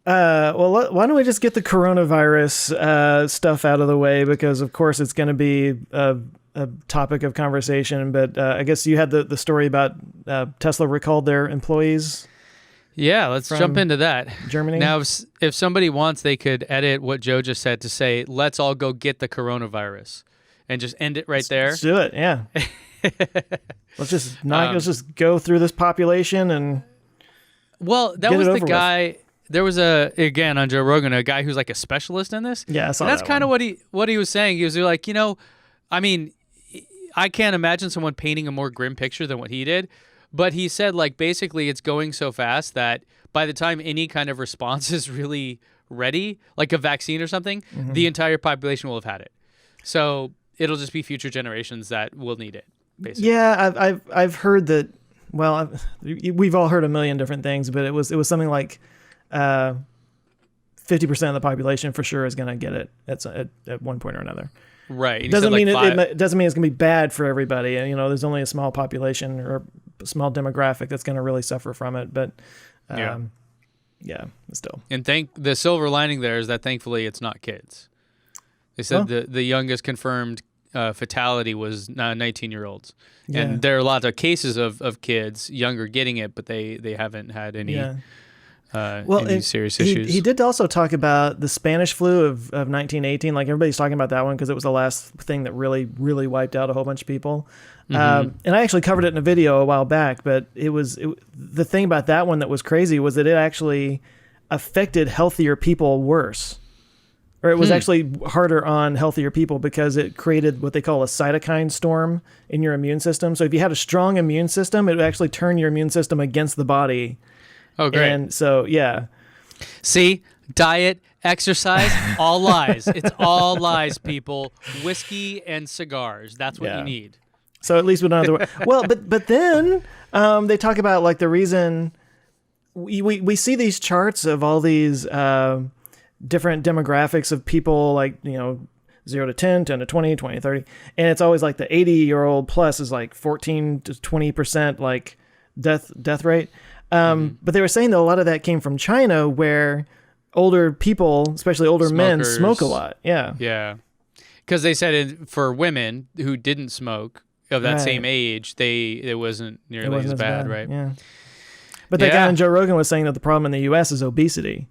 Well, why don't we just get the coronavirus stuff out of the way, because of course it's going to be a topic of conversation. But I guess you had the story about Tesla recalled their employees. Yeah, let's jump into that. Germany. Now, if somebody wants, they could edit what Joe just said to say, "Let's all go get the coronavirus," and just end it right there. Let's do it. Yeah. Let's just go through this population and. Well, that was the guy. There was again on Joe Rogan, a guy who's like a specialist in this. Yeah, I saw and that's that kind of one. what he was saying. He was like, I mean, I can't imagine someone painting a more grim picture than what he did. But he said, like, basically it's going so fast that by the time any kind of response is really ready, like a vaccine or something, the entire population will have had it. So it'll just be future generations that will need it, basically. Yeah, I've heard that. Well, we've all heard a million different things, but it was something like 50% of the population for sure is going to get it at one point or another. Right. It doesn't mean it doesn't mean it's going to be bad for everybody. And, there's only a small population or a small demographic that's going to really suffer from it. But yeah, still. And the silver lining there is that thankfully it's not kids. They said the youngest confirmed fatality was 19-year-olds. Yeah. And there are a lot of cases of kids younger getting it, but they haven't had any any serious issues. He did also talk about the Spanish flu of 1918. Like, everybody's talking about that one because it was the last thing that really, really wiped out a whole bunch of people. And I actually covered it in a video a while back, but the thing about that one that was crazy was that it actually affected healthier people worse. Or it was actually harder on healthier people because it created what they call a cytokine storm in your immune system. So if you had a strong immune system, it would actually turn your immune system against the body. Oh, great. And so, yeah. See, diet, exercise, all lies. It's all lies, people. Whiskey and cigars. That's what you need. So at least we don't have to worry. Well, but then they talk about, like, the reason we see these charts of all these different demographics of people, like, 0 to 10, 10 to 20, 20 to 30. And it's always like the 80-year-old plus is like 14 to 20% like death rate. But they were saying that a lot of that came from China, where older people, especially older men, smoke a lot. Yeah. Yeah. Because they said for women who didn't smoke of that same age, it wasn't nearly as bad, right? Yeah. But that guy on Joe Rogan was saying that the problem in the U.S. is obesity.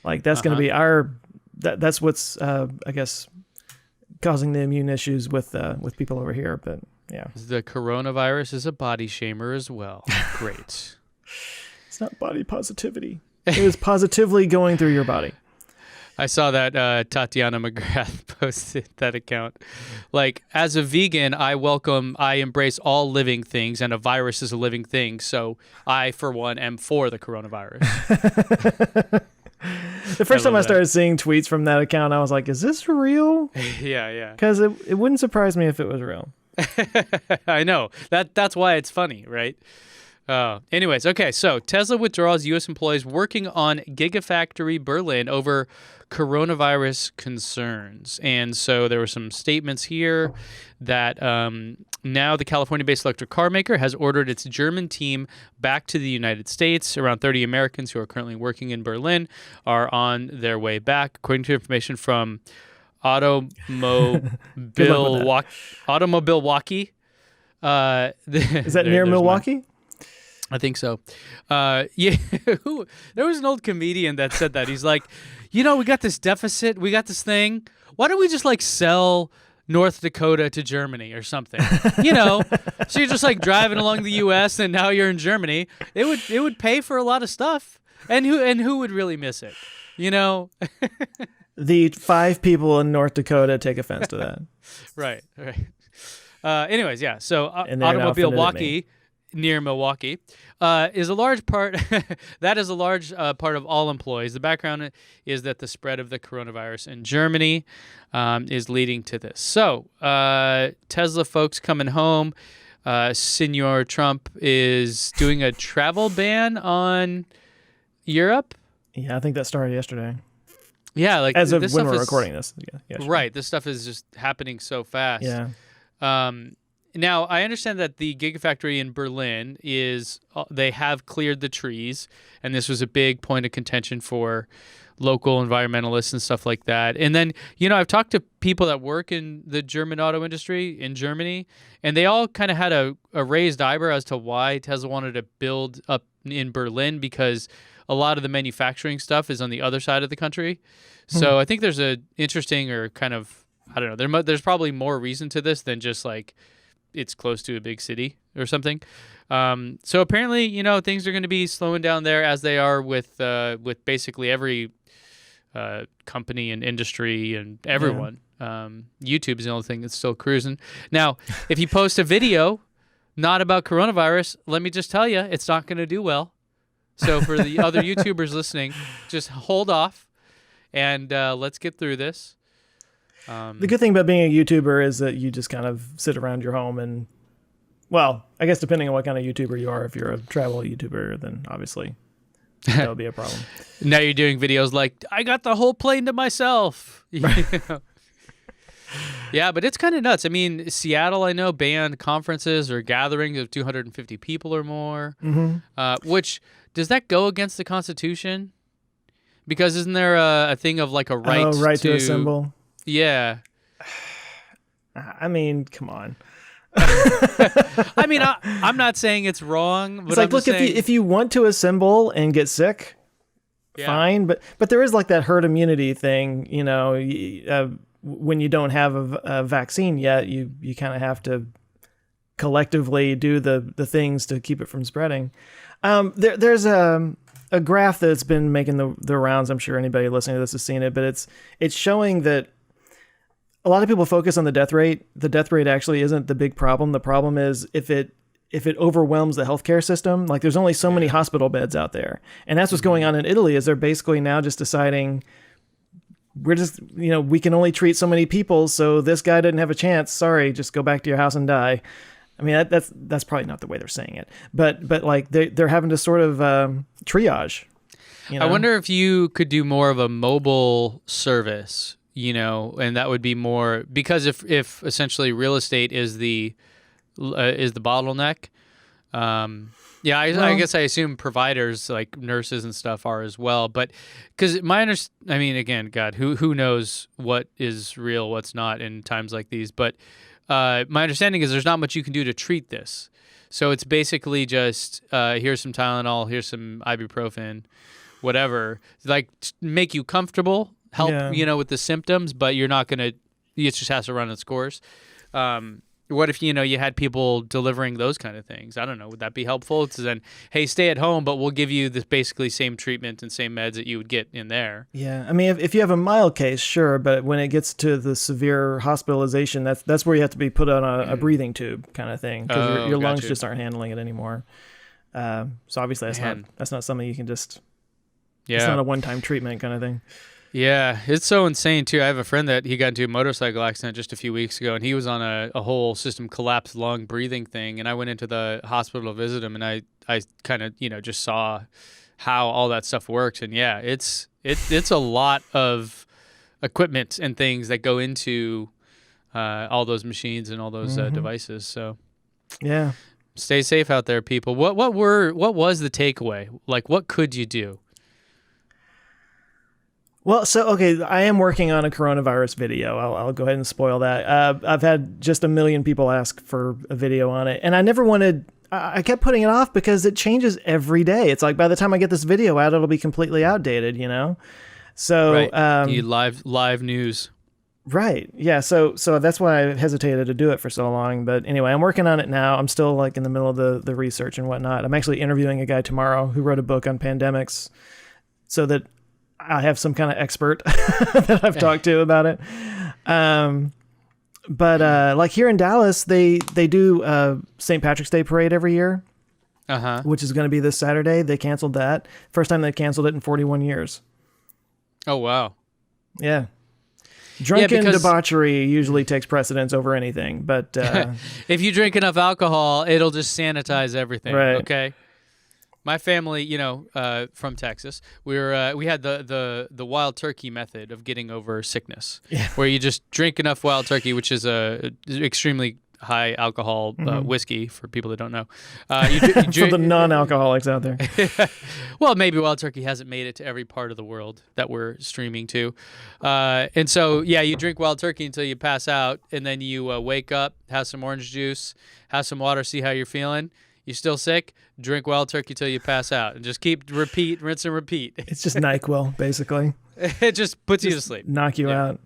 Like, that's going to be that's what's, I guess, causing the immune issues with people over here. But yeah. The coronavirus is a body shamer as well. Great. It's not body positivity. It is positively going through your body. I saw that Tatiana McGrath posted that account. Like, as a vegan, I embrace all living things, and a virus is a living thing. So I, for one, am for the coronavirus. The first time I started seeing tweets from that account, I was like, is this real? Yeah. Because it wouldn't surprise me if it was real. I know. That's why it's funny, right? Anyways, okay, so Tesla withdraws U.S. employees working on Gigafactory Berlin over coronavirus concerns. And so there were some statements here that now the California-based electric car maker has ordered its German team back to the United States. Around 30 Americans who are currently working in Berlin are on their way back, according to information from Automobile Walkie. Is that near Milwaukee? I think so. Yeah, there was an old comedian that said that. He's like, we got this deficit, we got this thing. Why don't we just like sell North Dakota to Germany or something? So you're just like driving along the U.S. and now you're in Germany. It would pay for a lot of stuff, and who would really miss it? The 5 people in North Dakota take offense to that. Right. Anyways, yeah. So Automobile Walkie, near Milwaukee, is a large part. That is a large part of all employees. The background is that the spread of the coronavirus in Germany is leading to this. So Tesla folks coming home. Senor Trump is doing a travel ban on Europe. Yeah, I think that started yesterday. Yeah, like as of when we're recording this. Yeah, sure. Right. This stuff is just happening so fast. Yeah. Now, I understand that the Gigafactory in Berlin they have cleared the trees, and this was a big point of contention for local environmentalists and stuff like that. And then, I've talked to people that work in the German auto industry in Germany, and they all kind of had a raised eyebrow as to why Tesla wanted to build up in Berlin, because a lot of the manufacturing stuff is on the other side of the country. So I think there's a interesting, or kind of, I don't know, there's probably more reason to this than just like it's close to a big city or something. So apparently, things are going to be slowing down there, as they are with basically every company and industry and everyone. YouTube is the only thing that's still cruising. Now, if you post a video not about coronavirus, let me just tell you, it's not going to do well. So for the other YouTubers listening, just hold off and let's get through this. The good thing about being a YouTuber is that you just kind of sit around your home and, well, I guess depending on what kind of YouTuber you are, if you're a travel YouTuber, then obviously that would be a problem. Now you're doing videos like, I got the whole plane to myself. Yeah, but it's kind of nuts. I mean, Seattle, I know, banned conferences or gatherings of 250 people or more, which, does that go against the Constitution? Because isn't there a thing of like a right, to assemble? Yeah. I mean, come on. I mean, I'm not saying it's wrong. But It's like, look, saying, if you want to assemble and get sick, fine. But there is like that herd immunity thing, when you don't have a vaccine yet, you kind of have to collectively do the things to keep it from spreading. There's a graph that's been making the rounds. I'm sure anybody listening to this has seen it, but it's showing that a lot of people focus on the death rate. The death rate actually isn't the big problem. The problem is if it overwhelms the healthcare system. Like, there's only so many hospital beds out there, and that's what's going on in Italy. Is they're basically now just deciding, we're just, we can only treat so many people, so this guy didn't have a chance. Sorry, just go back to your house and die. I mean, that's probably not the way they're saying it, but like they're having to sort of triage. I wonder if you could do more of a mobile service, and that would be more, because if essentially real estate is the bottleneck. I guess I assume providers like nurses and stuff are as well, but because I mean, again, God, who knows what is real, what's not in times like these, but my understanding is there's not much you can do to treat this. So it's basically just here's some Tylenol, here's some ibuprofen, whatever, like make you comfortable, help with the symptoms, but you're not gonna. It just has to run its course. What if, you had people delivering those kind of things? I don't know. Would that be helpful? To then, hey, stay at home, but we'll give you this basically same treatment and same meds that you would get in there. Yeah. I mean, if you have a mild case, sure. But when it gets to the severe hospitalization, that's where you have to be put on a breathing tube kind of thing, because your lungs just aren't handling it anymore. So obviously that's not something you can just, it's not a one-time treatment kind of thing. Yeah, it's so insane, too. I have a friend that he got into a motorcycle accident just a few weeks ago, and he was on a whole system collapse lung breathing thing, and I went into the hospital to visit him, and I kind of, just saw how all that stuff works, and yeah, it's a lot of equipment and things that go into all those machines and all those devices, so yeah. Stay safe out there, people. What was the takeaway? Like, what could you do? Well, so, okay, I am working on a coronavirus video. I'll go ahead and spoil that. I've had just a million people ask for a video on it, and I kept putting it off because it changes every day. It's like, by the time I get this video out, it'll be completely outdated, So, right. You live news. Right. Yeah. So that's why I hesitated to do it for so long. But anyway, I'm working on it now. I'm still like in the middle of the research and whatnot. I'm actually interviewing a guy tomorrow who wrote a book on pandemics, so that I have some kind of expert that I've talked to about it. But like here in Dallas, they do St. Patrick's Day parade every year, which is going to be this Saturday. They canceled that. First time they canceled it in 41 years. Oh, wow. Yeah. Drunken debauchery usually takes precedence over anything. But if you drink enough alcohol, it'll just sanitize everything. Right. Okay. My family, from Texas, we had the wild turkey method of getting over sickness, where you just drink enough wild turkey, which is a extremely high alcohol whiskey for people that don't know. For the non-alcoholics out there. Well, maybe Wild Turkey hasn't made it to every part of the world that we're streaming to. And so, yeah, you drink Wild Turkey until you pass out, and then you wake up, have some orange juice, have some water, see how you're feeling. You still sick? Drink Wild Turkey till you pass out, and just rinse and repeat. It's just NyQuil, basically. It just puts you to sleep. Knock you out.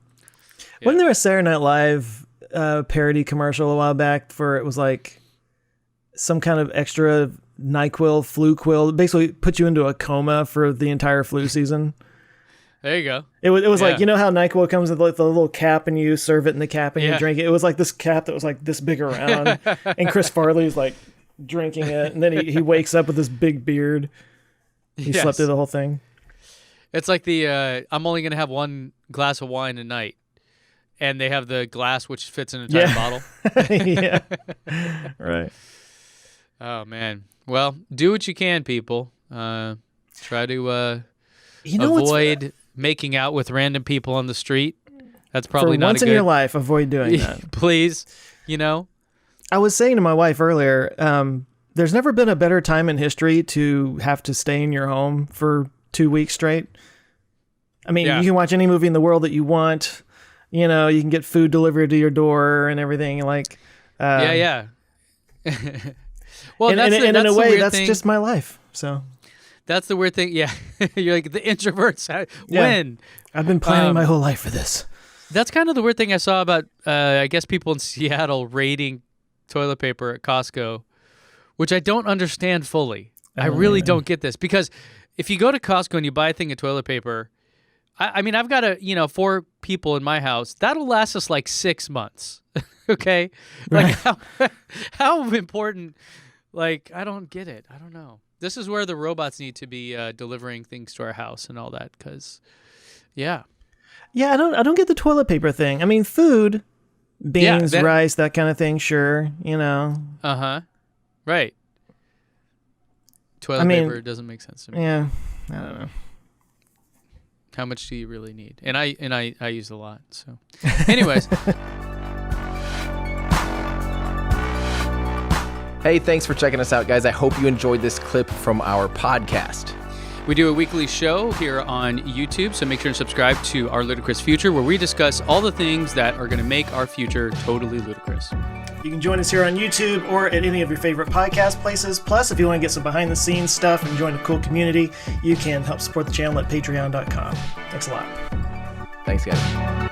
Yeah. Wasn't there a Saturday Night Live parody commercial a while back for it was like some kind of extra NyQuil, FluQuil, basically put you into a coma for the entire flu season? There you go. It was like, you know how NyQuil comes with like the little cap and you serve it in the cap and you drink it? It was like this cap that was like this big around, and Chris Farley's like drinking it, and then he wakes up with this big beard. He slept through the whole thing. It's like the I'm only going to have one glass of wine a night, and they have the glass which fits in an entire bottle. Yeah. Right. Oh, man. Well, do what you can, people. Try to avoid making out with random people on the street. That's probably not once in your life, avoid doing that. Please, I was saying to my wife earlier, there's never been a better time in history to have to stay in your home for 2 weeks straight. I mean, you can watch any movie in the world that you want. You can get food delivered to your door and everything. Like, yeah. Well, in a way, that's just my life. So that's the weird thing. Yeah, you're like the introverts. When I've been planning my whole life for this. That's kind of the weird thing I saw about, I guess, people in Seattle raiding toilet paper at Costco, which I don't understand fully. I really don't get this, because if you go to Costco and you buy a thing of toilet paper, I mean, I've got 4 people in my house. That'll last us like 6 months. Okay, like how important? Like, I don't get it. I don't know. This is where the robots need to be delivering things to our house and all that, because, yeah, I don't get the toilet paper thing. I mean, food, beans, rice, that kind of thing. Sure, right. Toilet paper doesn't make sense to me. Yeah, I don't know. How much do you really need? And I use a lot. So, anyways. Hey, thanks for checking us out, guys. I hope you enjoyed this clip from our podcast. We do a weekly show here on YouTube, so make sure to subscribe to Our Ludicrous Future, where we discuss all the things that are going to make our future totally ludicrous. You can join us here on YouTube or at any of your favorite podcast places. Plus, if you want to get some behind-the-scenes stuff and join a cool community, you can help support the channel at patreon.com. Thanks a lot. Thanks, guys.